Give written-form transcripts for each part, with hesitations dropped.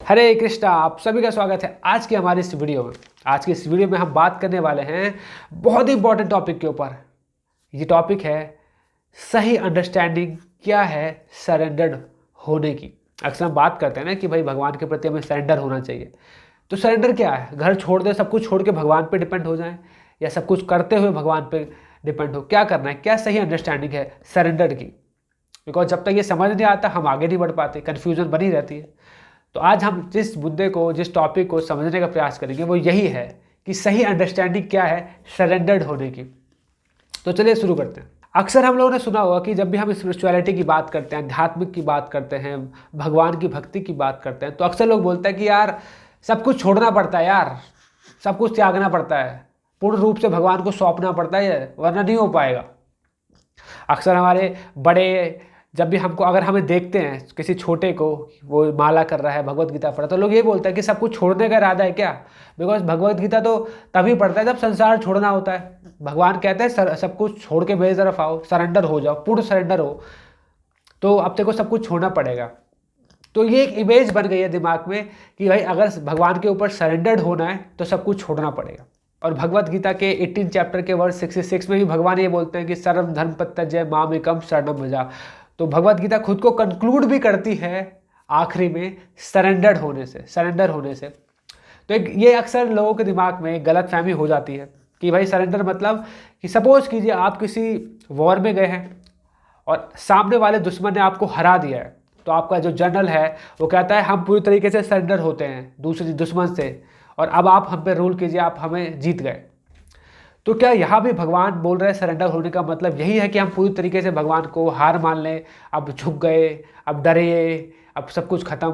हरे कृष्णा, आप सभी का स्वागत है आज की हमारी इस वीडियो में। आज की इस वीडियो में हम बात करने वाले हैं बहुत ही इंपॉर्टेंट टॉपिक के ऊपर। ये टॉपिक है सही अंडरस्टैंडिंग क्या है सरेंडर्ड होने की। अक्सर हम बात करते हैं ना कि भाई भगवान के प्रति हमें सरेंडर होना चाहिए। तो सरेंडर क्या है? घर छोड़ दे, सब कुछ छोड़ के भगवान पे डिपेंड हो जाए, या सब कुछ करते हुए भगवान पे डिपेंड हो? क्या करना है? क्या सही अंडरस्टैंडिंग है सरेंडर की? बिकॉज जब तक ये समझ नहीं आता हम आगे नहीं बढ़ पाते, कन्फ्यूजन बनी रहती है। तो आज हम जिस मुद्दे को, जिस टॉपिक को समझने का प्रयास करेंगे वो यही है कि सही अंडरस्टैंडिंग क्या है सरेंडर्ड होने की। तो चलिए शुरू करते हैं। अक्सर हम लोगों ने सुना होगा कि जब भी हम स्पिरिचुअलिटी की बात करते हैं, आध्यात्मिक की बात करते हैं, भगवान की भक्ति की बात करते हैं, तो अक्सर लोग बोलते हैं कि यार सब कुछ छोड़ना पड़ता है, यार सब कुछ त्यागना पड़ता है, पूर्ण रूप से भगवान को सौंपना पड़ता है, वरना नहीं हो पाएगा। अक्सर हमारे बड़े जब भी हमको, अगर हमें देखते हैं किसी छोटे को वो माला कर रहा है, भगवत गीता पढ़ा, तो लोग ये बोलते हैं कि सब कुछ छोड़ने का इरादा है क्या? बिकॉज भगवत गीता तो तभी पढ़ता है जब संसार छोड़ना होता है। भगवान कहते हैं सब कुछ छोड़ के मेरी तरफ आओ, सरेंडर हो जाओ, पूर्ण सरेंडर हो, तो अब तेरे को सब कुछ छोड़ना पड़ेगा। तो ये एक इमेज बन गई है दिमाग में कि भाई अगर भगवान के ऊपर सरेंडर्ड होना है तो सब कुछ छोड़ना पड़ेगा। और भगवत गीता के 18 चैप्टर के वर्स 66 में भी भगवान ये बोलते हैं कि सर्व धर्म परित्यज्य मामेकम शरणम भजा। तो भगवत गीता खुद को कंक्लूड भी करती है आखिरी में सरेंडर्ड होने से, सरेंडर होने से। तो ये अक्सर लोगों के दिमाग में गलत फहमी हो जाती है कि भाई सरेंडर मतलब कि सपोज कीजिए आप किसी वॉर में गए हैं और सामने वाले दुश्मन ने आपको हरा दिया है, तो आपका जो जनरल है वो कहता है हम पूरी तरीके से सरेंडर होते हैं दूसरे दुश्मन से, और अब आप हम पे रूल कीजिए, आप हमें जीत गए। तो क्या यहाँ भी भगवान बोल रहे हैं सरेंडर होने का मतलब यही है कि हम पूरी तरीके से भगवान को हार मान लें, अब झुक गए, अब डरे, अब सब कुछ खत्म,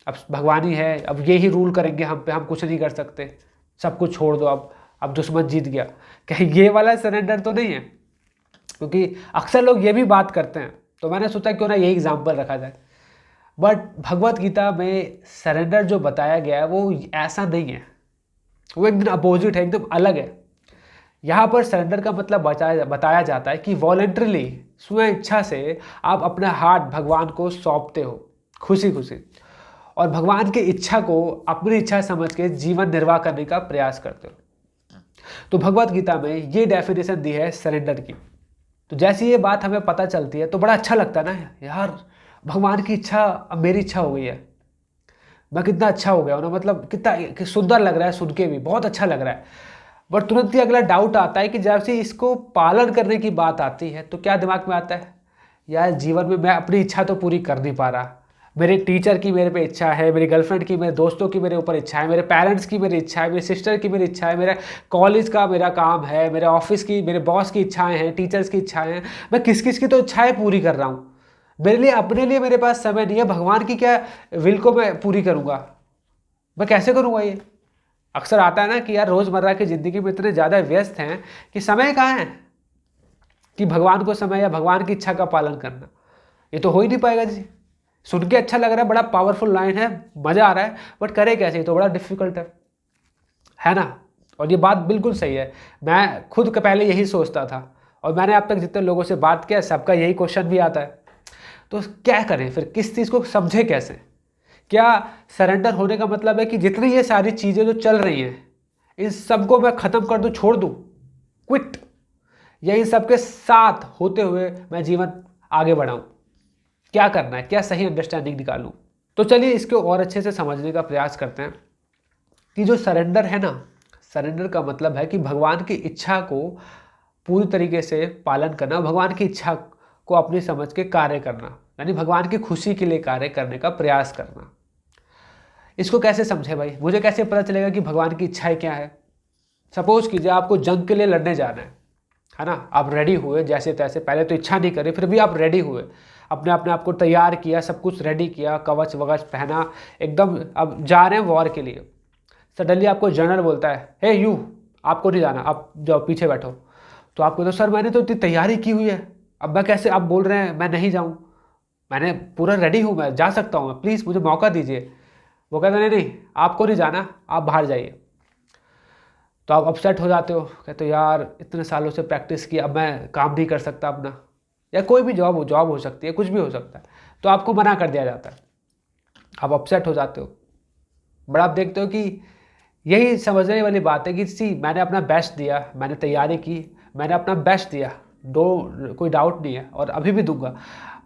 अब भगवान ही है, अब ये ही रूल करेंगे हम पे, हम कुछ नहीं कर सकते, सब कुछ छोड़ दो, अब दुश्मन जीत गया? क्या ये वाला सरेंडर तो नहीं है? क्योंकि अक्सर लोग ये भी बात करते हैं, तो मैंने सोचा क्यों ना यही एग्जाम्पल रखा जाए। बट भगवत गीता में सरेंडर जो बताया गया है वो ऐसा नहीं है, वो एकदम अपोजिट है, एकदम अलग है। यहाँ पर सरेंडर का मतलब बताया जाता है कि वॉलेंट्रली, स्वयं इच्छा से आप अपना हार्ट भगवान को सौंपते हो, खुशी खुशी, और भगवान की इच्छा को अपनी इच्छा समझ के जीवन निर्वाह करने का प्रयास करते हो। तो भगवत गीता में ये डेफिनेशन दी है सरेंडर की। तो जैसी ये बात हमें पता चलती है तो बड़ा अच्छा लगता है ना, यार भगवान की इच्छा अब मेरी इच्छा हो गई है, मैं कितना अच्छा हो गया हूँ ना, मतलब कितना सुंदर लग रहा है, सुन के भी बहुत अच्छा लग रहा है। बट तुरंत ही अगला डाउट आता है कि जब से इसको पालन करने की बात आती है तो क्या दिमाग में आता है, यार जीवन में मैं अपनी इच्छा तो पूरी कर नहीं पा रहा, मेरे टीचर की मेरे पे इच्छा है, मेरी गर्लफ्रेंड की, मेरे दोस्तों की मेरे ऊपर इच्छा है, मेरे पेरेंट्स की मेरी इच्छा है, मेरी सिस्टर की मेरी इच्छा है, मेरे कॉलेज का मेरा काम है, मेरे ऑफिस की, मेरे बॉस की इच्छाएं हैं, टीचर्स की इच्छाएं हैं, मैं किस किस की तो इच्छाएं पूरी कर रहा हूँ। मेरे लिए, अपने लिए मेरे पास समय नहीं है, भगवान की क्या विल को मैं पूरी करूँगा? मैं कैसे करूँगा ये? अक्सर आता है ना कि यार रोज़मर्रा की ज़िंदगी में इतने ज़्यादा व्यस्त हैं कि समय कहाँ है कि भगवान को समय या भगवान की इच्छा का पालन करना। ये तो हो ही नहीं पाएगा जी। सुन के अच्छा लग रहा है, बड़ा पावरफुल लाइन है, मज़ा आ रहा है, बट करे कैसे? ये तो बड़ा डिफिकल्ट है ना? और ये बात बिल्कुल सही है। मैं खुद के पहले यही सोचता था, और मैंने अब तक जितने लोगों से बात किया सबका यही क्वेश्चन भी आता है। तो क्या करें फिर, किस चीज़ को समझे कैसे? क्या सरेंडर होने का मतलब है कि जितनी ये सारी चीज़ें जो चल रही हैं इन सबको मैं ख़त्म कर दूं, छोड़ दूं, क्विट, या इन सबके साथ होते हुए मैं जीवन आगे बढ़ाऊं? क्या करना है? क्या सही अंडरस्टैंडिंग निकालूं? तो चलिए इसको और अच्छे से समझने का प्रयास करते हैं कि जो सरेंडर है ना, सरेंडर का मतलब है कि भगवान की इच्छा को पूरी तरीके से पालन करना, भगवान की इच्छा को अपनी समझ के कार्य करना, यानी भगवान की खुशी के लिए कार्य करने का प्रयास करना। इसको कैसे समझे भाई? मुझे कैसे पता चलेगा कि भगवान की इच्छाएं क्या है? सपोज कीजिए आपको जंग के लिए लड़ने जाना है ना? आप रेडी हुए जैसे तैसे, पहले तो इच्छा नहीं करी, फिर भी आप रेडी हुए, अपने अपने आप को तैयार किया, सब कुछ रेडी किया, कवच वगच पहना, एकदम अब जा रहे हैं वॉर के लिए। सडनली आपको जनरल बोलता है, हे यू, आपको नहीं जाना, आप जाओ पीछे बैठो। तो आपको तो सर मैंने तो इतनी तैयारी की हुई है, अब मैं कैसे, आप बोल रहे हैं मैं नहीं जाऊँ, मैंने पूरा रेडी हूँ, मैं जा सकता हूँ, प्लीज़ मुझे मौका दीजिए। वो कहते नहीं नहीं, आपको नहीं जाना, आप बाहर जाइए। तो आप अपसेट हो जाते हो, कहते हो यार इतने सालों से प्रैक्टिस की, अब मैं काम नहीं कर सकता अपना, या कोई भी जॉब हो सकती है, कुछ भी हो सकता है, तो आपको मना कर दिया जाता है। आप अपसेट हो जाते हो। बट आप देखते हो कि यही समझने वाली बात है कि सी मैंने अपना बेस्ट दिया, मैंने तैयारी की, मैंने अपना बेस्ट दिया, कोई डाउट नहीं है और अभी भी दूंगा,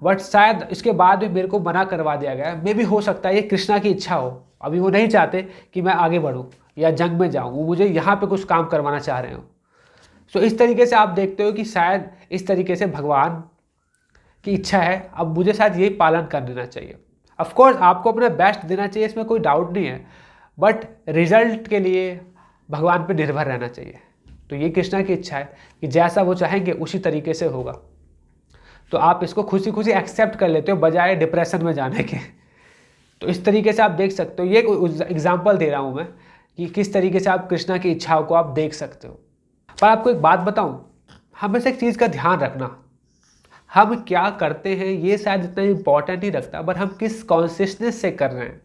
बट शायद इसके बाद भी मेरे को मना करवा दिया गया। मे भी हो सकता है ये कृष्णा की इच्छा हो, अभी वो नहीं चाहते कि मैं आगे बढ़ूँ या जंग में जाऊँ, वो मुझे यहाँ पे कुछ काम करवाना चाह रहे हो। सो इस तरीके से आप देखते हो कि शायद इस तरीके से भगवान की इच्छा है, अब मुझे शायद यही पालन कर देना चाहिए। ऑफकोर्स आपको अपना बेस्ट देना चाहिए, इसमें कोई डाउट नहीं है, बट रिजल्ट के लिए भगवान पर निर्भर रहना चाहिए। तो ये कृष्णा की इच्छा है कि जैसा वो चाहेंगे उसी तरीके से होगा। तो आप इसको खुशी खुशी एक्सेप्ट कर लेते हो बजाय डिप्रेशन में जाने के। तो इस तरीके से आप देख सकते हो, ये एग्जाम्पल दे रहा हूँ मैं कि किस तरीके से आप कृष्णा की इच्छाओं को आप देख सकते हो। पर आपको एक बात बताऊँ, हमेशा एक चीज़ का ध्यान रखना, हम क्या करते हैं ये शायद इतना इम्पोर्टेंट नहीं रखता, बट हम किस कॉन्शियसनेस से कर रहे हैं,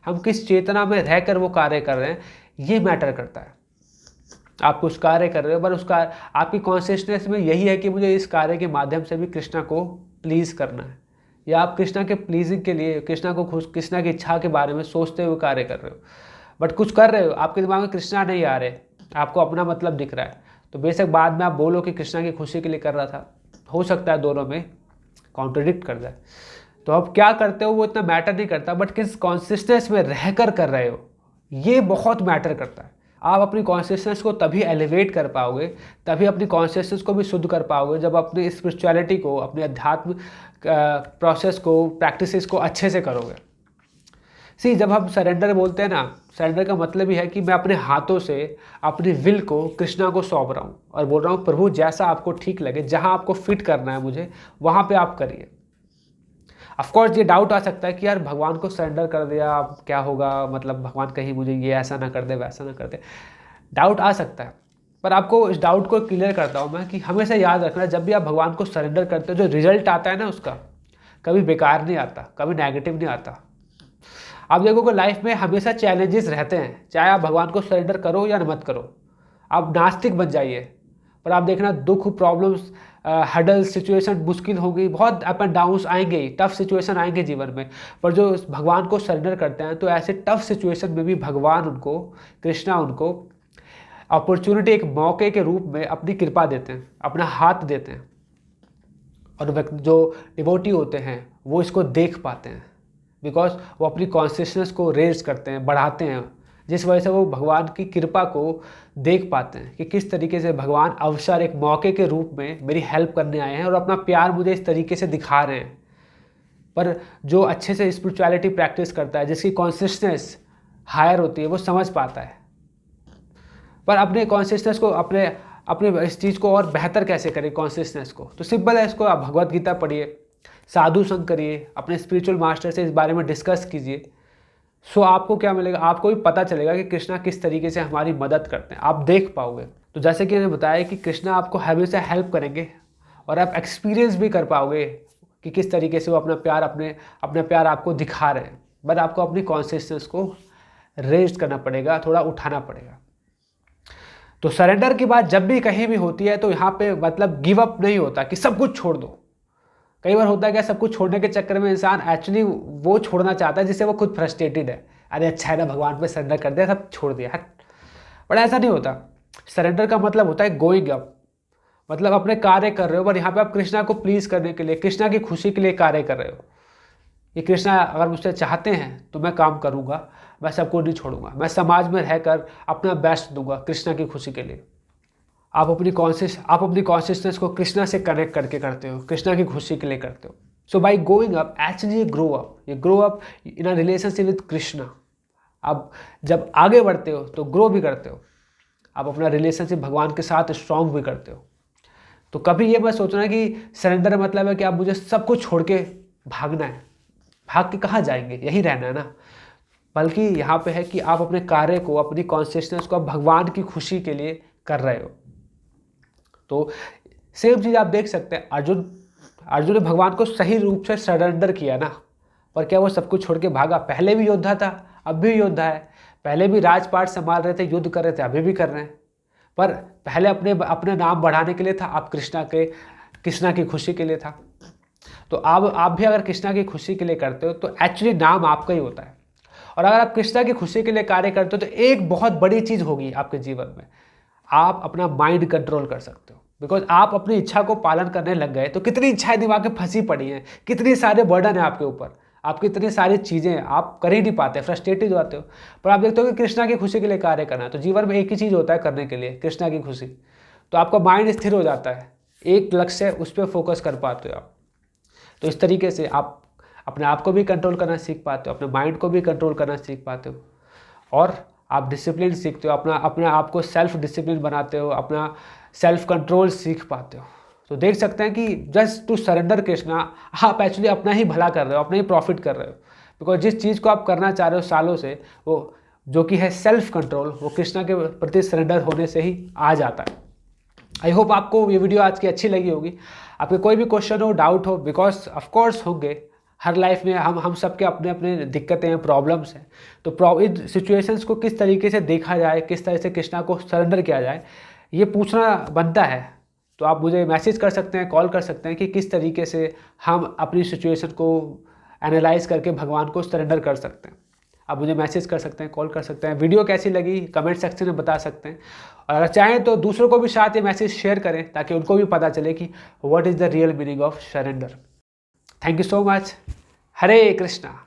हम किस चेतना में रहकर वो कार्य कर रहे हैं, ये मैटर करता है। आप कुछ कार्य कर रहे हो पर उसका आपकी कॉन्शियसनेस में यही है कि मुझे इस कार्य के माध्यम से भी कृष्णा को प्लीज़ करना है, या आप कृष्णा के प्लीजिंग के लिए कृष्णा को खुश, कृष्णा की इच्छा के बारे में सोचते हुए कार्य कर रहे हो, बट कुछ कर रहे हो, आपके दिमाग में कृष्णा नहीं आ रहे, आपको अपना मतलब दिख रहा है, तो बेशक बाद में आप बोलो कि कृष्णा की खुशी के लिए कर रहा था, हो सकता है दोनों में कॉन्ट्रडिक्ट कर जाए। तो आप क्या करते हो वो इतना मैटर नहीं करता, बट किस कॉन्शियसनेस में रहकर कर रहे हो ये बहुत मैटर करता है। आप अपनी कॉन्शियसनेस को तभी एलिवेट कर पाओगे, तभी अपनी कॉन्शियसनेस को भी शुद्ध कर पाओगे जब अपनी स्पिरिचुअलिटी को, अपने अध्यात्म प्रोसेस को, प्रैक्टिसेस को अच्छे से करोगे। सी जब हम सरेंडर बोलते हैं ना, सरेंडर का मतलब ही है कि मैं अपने हाथों से अपनी विल को कृष्णा को सौंप रहा हूँ और बोल रहा हूँ प्रभु जैसा आपको ठीक लगे, जहाँ आपको फिट करना है मुझे वहाँ पे आप करिए। ऑफकोर्स ये डाउट आ सकता है कि यार भगवान को सरेंडर कर दिया अब क्या होगा, मतलब भगवान कहीं मुझे ये ऐसा ना कर दे वैसा ना कर दे, डाउट आ सकता है। पर आपको इस डाउट को क्लियर करता हूँ मैं कि हमेशा याद रखना, जब भी आप भगवान को सरेंडर करते हो जो रिजल्ट आता है ना उसका कभी बेकार नहीं आता, कभी नेगेटिव नहीं आता। आप देखोगे लाइफ में हमेशा चैलेंजेस रहते हैं, चाहे आप भगवान को सरेंडर करो या मत करो, आप नास्तिक बन जाइए, पर आप देखना दुख, प्रॉब्लम्स, हडल, सिचुएशन मुश्किल होगी, बहुत अप एंड डाउन्स आएंगे, टफ सिचुएशन आएंगे जीवन में, पर जो भगवान को सरेंडर करते हैं तो ऐसे टफ सिचुएशन में भी भगवान उनको, कृष्णा उनको अपॉर्चुनिटी, एक मौके के रूप में अपनी कृपा देते हैं, अपना हाथ देते हैं, और जो डिवोटी होते हैं वो इसको देख पाते हैं बिकॉज वो अपनी कॉन्शियसनेस को रेज करते हैं, बढ़ाते हैं, जिस वजह से वो भगवान की कृपा को देख पाते हैं कि किस तरीके से भगवान अवसर, एक मौके के रूप में मेरी हेल्प करने आए हैं और अपना प्यार मुझे इस तरीके से दिखा रहे हैं। पर जो अच्छे से स्पिरिचुअलिटी प्रैक्टिस करता है, जिसकी कॉन्शियसनेस हायर होती है, वो समझ पाता है। पर अपने कॉन्शियसनेस को, अपने अपने इस चीज़ को और बेहतर कैसे करें कॉन्शियसनेस को, तो सिंपल है, इसको आप भगवत गीता पढ़िए, साधु संग करिए, अपने स्पिरिचुअल मास्टर से इस बारे में डिस्कस कीजिए। सो आपको क्या मिलेगा, आपको भी पता चलेगा कि कृष्णा किस तरीके से हमारी मदद करते हैं, आप देख पाओगे। तो जैसे कि मैंने बताया कि कृष्णा आपको हमेशा हेल्प करेंगे और आप एक्सपीरियंस भी कर पाओगे कि किस तरीके से वो अपना प्यार आपको दिखा रहे हैं, बट आपको अपनी कॉन्शियसनेस को रेज करना पड़ेगा, थोड़ा उठाना पड़ेगा। तो सरेंडर की बात जब भी कहीं भी होती है तो यहाँ पे मतलब गिव अप नहीं होता कि सब कुछ छोड़ दो। कई बार होता है क्या, सब कुछ छोड़ने के चक्कर में इंसान एक्चुअली वो छोड़ना चाहता है जिससे वो खुद फ्रस्ट्रेटेड है, अरे अच्छा है ना भगवान पे सरेंडर कर दिया, सब छोड़ दिया, हट। बट ऐसा नहीं होता। सरेंडर का मतलब होता है गोइंग अप, मतलब अपने कार्य कर रहे हो, पर यहाँ पे आप कृष्णा को प्लीज़ करने के लिए, कृष्णा की खुशी के लिए कार्य कर रहे हो। ये कृष्णा अगर मुझसे चाहते हैं तो मैं काम करूँगा, मैं सबको नहीं छोड़ूंगा, मैं समाज में रहकर अपना बेस्ट दूंगा कृष्णा की खुशी के लिए। आप अपनी कॉन्शियसनेस को कृष्णा से कनेक्ट करके करते हो, कृष्णा की खुशी के लिए करते हो। So by going up actually ये grow up in a relationship with Krishna. आप जब आगे बढ़ते हो तो ग्रो भी करते हो, आप अपना रिलेशनशिप भगवान के साथ स्ट्रॉन्ग भी करते हो। तो कभी ये मत सोचना कि सरेंडर मतलब है कि आप मुझे सब कुछ छोड़ के भागना है, भाग के कहाँ जाएंगे, यही रहना है ना। बल्कि यहाँ पे है कि आप अपने कार्य को, अपनी कॉन्शियसनेस को भगवान की खुशी के लिए कर रहे हो। तो सेम चीज़ आप देख सकते हैं, अर्जुन ने भगवान को सही रूप से सरेंडर किया ना, पर क्या वो सब कुछ छोड़ के भागा? पहले भी योद्धा था, अब भी योद्धा है, पहले भी राजपाट संभाल रहे थे, युद्ध कर रहे थे, अभी भी कर रहे हैं। पर पहले अपने नाम बढ़ाने के लिए था, अब कृष्णा की खुशी के लिए था। तो अब आप भी अगर कृष्णा की खुशी के लिए करते हो तो एक्चुअली नाम आपका ही होता है। और अगर आप कृष्णा की खुशी के लिए कार्य करते हो तो एक बहुत बड़ी चीज़ होगी आपके जीवन में, आप अपना माइंड कंट्रोल कर सकते हो। बिकॉज आप अपनी इच्छा को पालन करने लग गए तो कितनी इच्छाएं दिमाग में फंसी पड़ी हैं, कितनी सारे बर्डन है आपके ऊपर, आपकी इतनी सारी चीज़ें आप कर ही नहीं पाते, फ्रस्ट्रेटेड हो जाते हो। पर आप देखते हो कि कृष्णा की खुशी के लिए कार्य करना है, तो जीवन में एक ही चीज़ होता है करने के लिए, कृष्णा की खुशी। तो आपका माइंड स्थिर हो जाता है, एक लक्ष्य है उस पर फोकस कर पाते हो आप। तो इस तरीके से आप अपने आप को भी कंट्रोल करना सीख पाते हो, अपने माइंड को भी कंट्रोल करना सीख पाते हो, और आप डिसिप्लिन सीखते हो, अपने आप को सेल्फ डिसिप्लिन बनाते हो, अपना सेल्फ कंट्रोल सीख पाते हो। तो देख सकते हैं कि जस्ट टू सरेंडर कृष्णा, आप एक्चुअली अपना ही भला कर रहे हो, अपना ही प्रॉफिट कर रहे हो। बिकॉज जिस चीज़ को आप करना चाह रहे हो सालों से, वो जो कि है सेल्फ कंट्रोल, वो कृष्णा के प्रति सरेंडर होने से ही आ जाता है। आई होप आपको ये वीडियो आज की अच्छी लगी होगी। आपके कोई भी क्वेश्चन हो, डाउट हो, बिकॉज ऑफकोर्स होंगे, हर लाइफ में हम सबके अपने अपने दिक्कतें हैं, प्रॉब्लम्स हैं। तो इन सिचुएशंस को किस तरीके से देखा जाए, किस तरह से कृष्णा को सरेंडर किया जाए, ये पूछना बनता है। तो आप मुझे मैसेज कर सकते हैं, कॉल कर सकते हैं कि किस तरीके से हम अपनी सिचुएशन को एनालाइज करके भगवान को सरेंडर कर सकते हैं। आप मुझे मैसेज कर सकते हैं, कॉल कर सकते हैं। वीडियो कैसी लगी कमेंट सेक्शन में बता सकते हैं, और अगर चाहें तो दूसरों को भी साथ ये मैसेज शेयर करें ताकि उनको भी पता चले कि what is the real meaning of surrender. Thank you so much. Hare Krishna.